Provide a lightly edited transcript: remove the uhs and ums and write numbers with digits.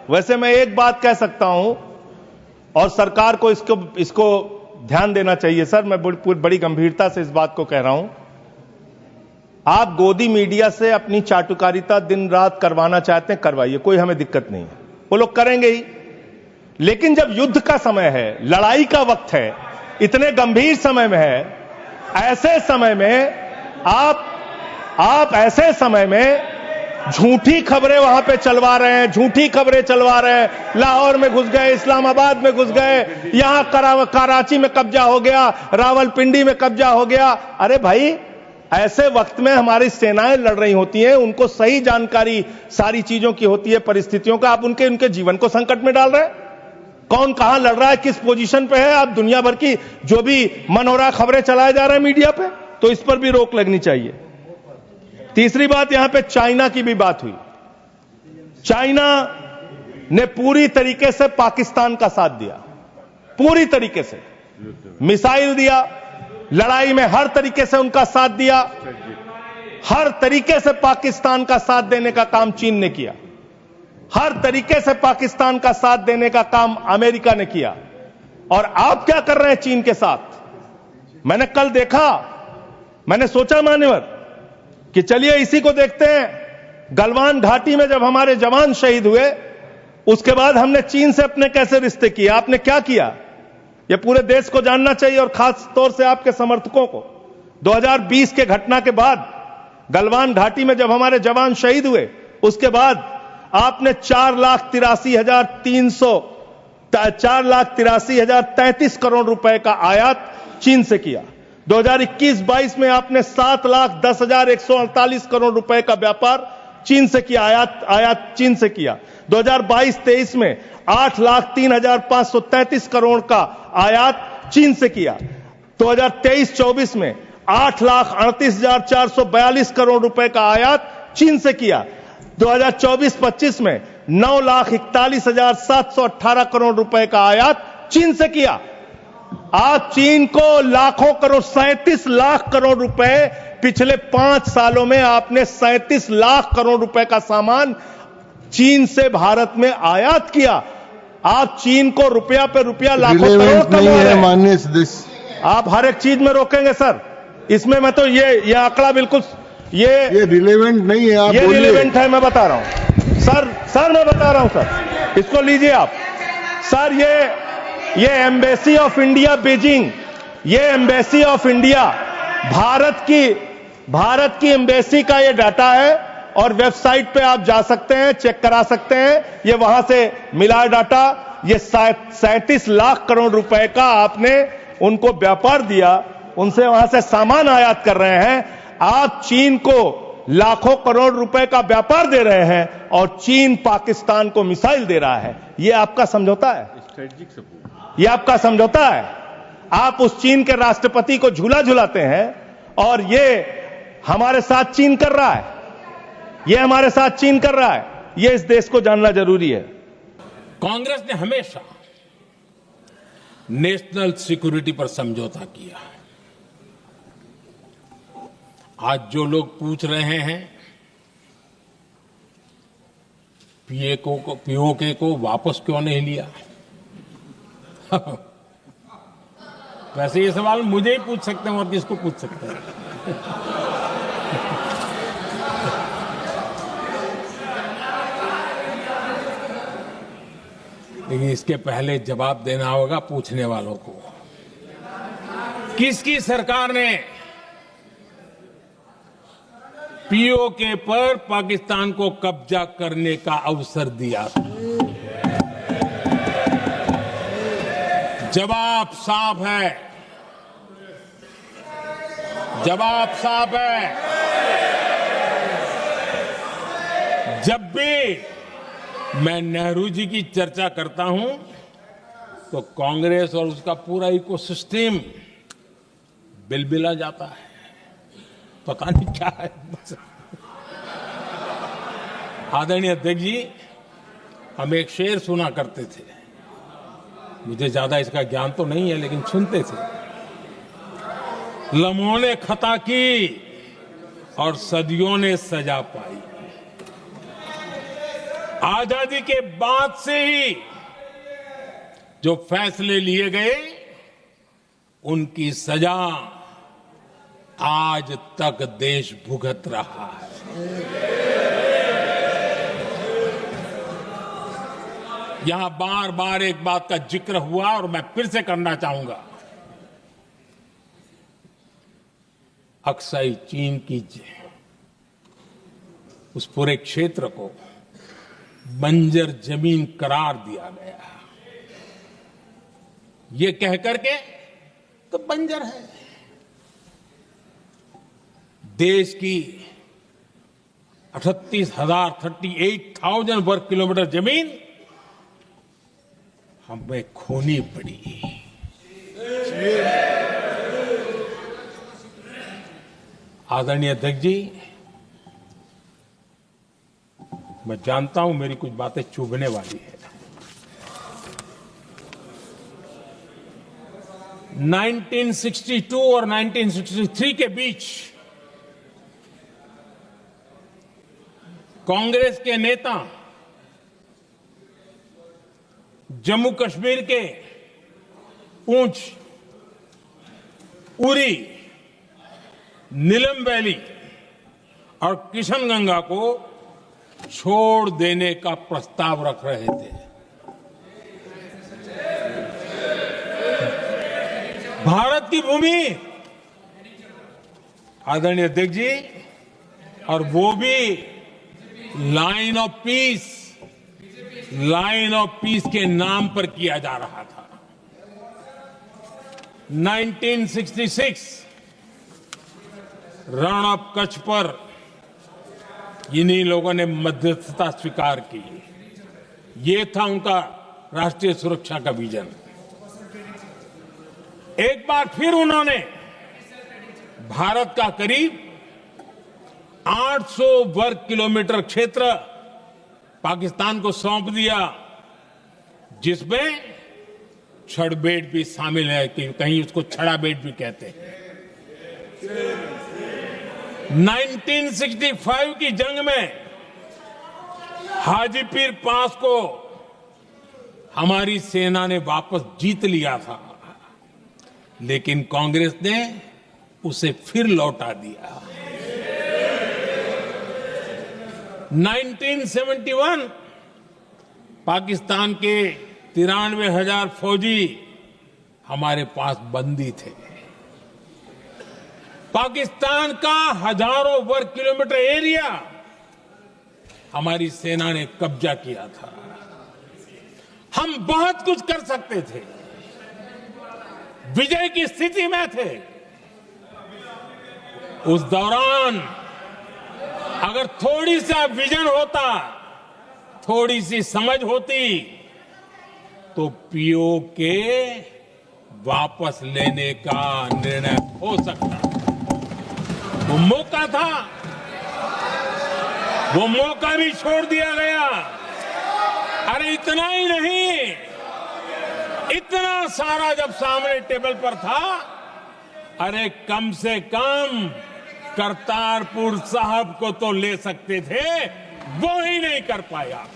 वैसे मैं एक बात कह सकता हूं और सरकार को इसको ध्यान देना चाहिए सर, मैं बड़ी गंभीरता से इस बात को कह रहा हूं। आप गोदी मीडिया से अपनी चाटुकारिता दिन रात करवाना चाहते हैं, करवाइए, कोई हमें दिक्कत नहीं है, वो लोग करेंगे ही। लेकिन जब युद्ध का समय है, लड़ाई का वक्त है, इतने गंभीर समय में है, ऐसे समय में आप ऐसे समय में झूठी खबरें वहां पे चलवा रहे हैं, झूठी खबरें चलवा रहे हैं। लाहौर में घुस गए, इस्लामाबाद में घुस गए, यहां कराची में कब्जा हो गया, रावलपिंडी में कब्जा हो गया। अरे भाई, ऐसे वक्त में हमारी सेनाएं लड़ रही होती हैं, उनको सही जानकारी सारी चीजों की होती है, परिस्थितियों का। आप उनके जीवन को संकट में डाल रहे हैं। कौन कहां लड़ रहा है, किस पोजीशन पे है, आप दुनिया भर की जो भी मन हो रहा खबरें चलाए जा रहे हैं मीडिया पे, तो इस पर भी रोक लगनी चाहिए। तीसरी बात, यहां पे चाइना की भी बात हुई। चाइना ने पूरी तरीके से पाकिस्तान का साथ दिया, पूरी तरीके से मिसाइल दिया, लड़ाई में हर तरीके से उनका साथ दिया, हर तरीके से पाकिस्तान का साथ देने का काम चीन ने किया, हर तरीके से पाकिस्तान का साथ देने का काम अमेरिका ने किया। और आप क्या कर रहे हैं चीन के साथ? मैंने कल देखा, मैंने सोचा मान्यवर कि चलिए इसी को देखते हैं। गलवान घाटी में जब हमारे जवान शहीद हुए, उसके बाद हमने चीन से अपने कैसे रिश्ते किए, आपने क्या किया, यह पूरे देश को जानना चाहिए और खास तौर से आपके समर्थकों को। 2020 के घटना के बाद गलवान घाटी में जब हमारे जवान शहीद हुए, उसके बाद आपने 4,83,033 करोड़ रुपए का आयात चीन से किया। 2021-22 में आपने 7,10,148 करोड़ रुपए का व्यापार चीन से किया, आयात चीन से किया। 2022-23 में 8,03,533 करोड़ का आयात चीन से किया। 2023-24 में 8,38,442 करोड़ रुपए का आयात चीन से किया। 2024-25 में 9,41,718 करोड़ रुपए का आयात चीन से किया। आज चीन को लाखों करोड़, 37 लाख करोड़ रुपए पिछले 5 सालों में आपने 37 लाख करोड़ रुपए का सामान चीन से भारत में आयात किया। आप चीन को रुपया पे रुपया, लाखों करोड़ कमा रहे हैं। आप हर एक चीज में रोकेंगे सर, इसमें मैं तो ये आंकड़ा बिल्कुल ये रिलेवेंट नहीं है। आप ये रिलेवेंट है, मैं बता रहा हूं सर, मैं बता रहा हूं सर, इसको लीजिए आप सर। ये एम्बेसी ऑफ इंडिया बीजिंग, ये एम्बेसी ऑफ इंडिया, भारत की एम्बेसी का ये डाटा है और वेबसाइट पे आप जा सकते हैं, चेक करा सकते हैं। ये वहां से मिला डाटा। ये 37 लाख करोड़ रुपए का आपने उनको व्यापार दिया, उनसे वहां से सामान आयात कर रहे हैं। आप चीन को लाखों करोड़ रुपए का व्यापार दे रहे हैं और चीन पाकिस्तान को मिसाइल दे रहा है। ये आपका समझौता है, स्ट्रेटेजिक सपोर्ट, ये आपका समझौता है। आप उस चीन के राष्ट्रपति को झूला झुलाते हैं और ये हमारे साथ चीन कर रहा है, ये हमारे साथ चीन कर रहा है। ये इस देश को जानना जरूरी है। कांग्रेस ने हमेशा नेशनल सिक्योरिटी पर समझौता किया। आज जो लोग पूछ रहे हैं पीओके को वापस क्यों नहीं लिया, वैसे ये सवाल मुझे ही पूछ सकते हैं और किसको पूछ सकते हैं। लेकिन इसके पहले जवाब देना होगा पूछने वालों को। किसकी सरकार ने पीओके पर पाकिस्तान को कब्जा करने का अवसर दिया? जवाब साफ है, जवाब साफ है। जब भी मैं नेहरू जी की चर्चा करता हूं तो कांग्रेस और उसका पूरा इकोसिस्टम बिलबिला जाता है, पता नहीं क्या है। आदरणीय अध्यक्ष जी, हम एक शेर सुना करते थे, मुझे ज्यादा इसका ज्ञान तो नहीं है लेकिन सुनते थे। लम्हों ने खता की और सदियों ने सजा पाई। आजादी के बाद से ही जो फैसले लिए गए उनकी सजा आज तक देश भुगत रहा है। यहां बार बार एक बात का जिक्र हुआ और मैं फिर से करना चाहूंगा। अक्साई चीन की उस पूरे क्षेत्र को बंजर जमीन करार दिया गया, ये कहकर के तो बंजर है। देश की 38,000 वर्ग किलोमीटर जमीन हमें खोनी पड़ी। आदरणीय अध्यक्ष जी, मैं जानता हूं मेरी कुछ बातें चुभने वाली है। 1962 और 1963 के बीच कांग्रेस के नेता जम्मू कश्मीर के पूंछ, उरी, नीलम वैली और किशनगंगा को छोड़ देने का प्रस्ताव रख रहे थे। भारत की भूमि, आदरणीय अध्यक्ष जी, और वो भी लाइन ऑफ पीस के नाम पर किया जा रहा था। 1966 रण ऑफ कच्छ पर इन्हीं लोगों ने मध्यस्थता स्वीकार की। ये था उनका राष्ट्रीय सुरक्षा का विजन। एक बार फिर उन्होंने भारत का करीब 800 वर्ग किलोमीटर क्षेत्र पाकिस्तान को सौंप दिया, जिसमें छड़बेट भी शामिल है, कि कहीं उसको छड़ाबेट भी कहते हैं। 1965 की जंग में हाजीपीर पास को हमारी सेना ने वापस जीत लिया था, लेकिन कांग्रेस ने उसे फिर लौटा दिया। 1971 पाकिस्तान के 93,000 फौजी हमारे पास बंदी थे। पाकिस्तान का हजारों वर्ग किलोमीटर एरिया हमारी सेना ने कब्जा किया था। हम बहुत कुछ कर सकते थे, विजय की स्थिति में थे। उस दौरान अगर थोड़ी सा विजन होता, थोड़ी सी समझ होती, तो पीओके वापस लेने का निर्णय हो सकता। वो मौका था, वो मौका भी छोड़ दिया गया। अरे इतना ही नहीं, इतना सारा जब सामने टेबल पर था, अरे कम से कम करतारपुर साहब को तो ले सकते थे, वो ही नहीं कर पाया।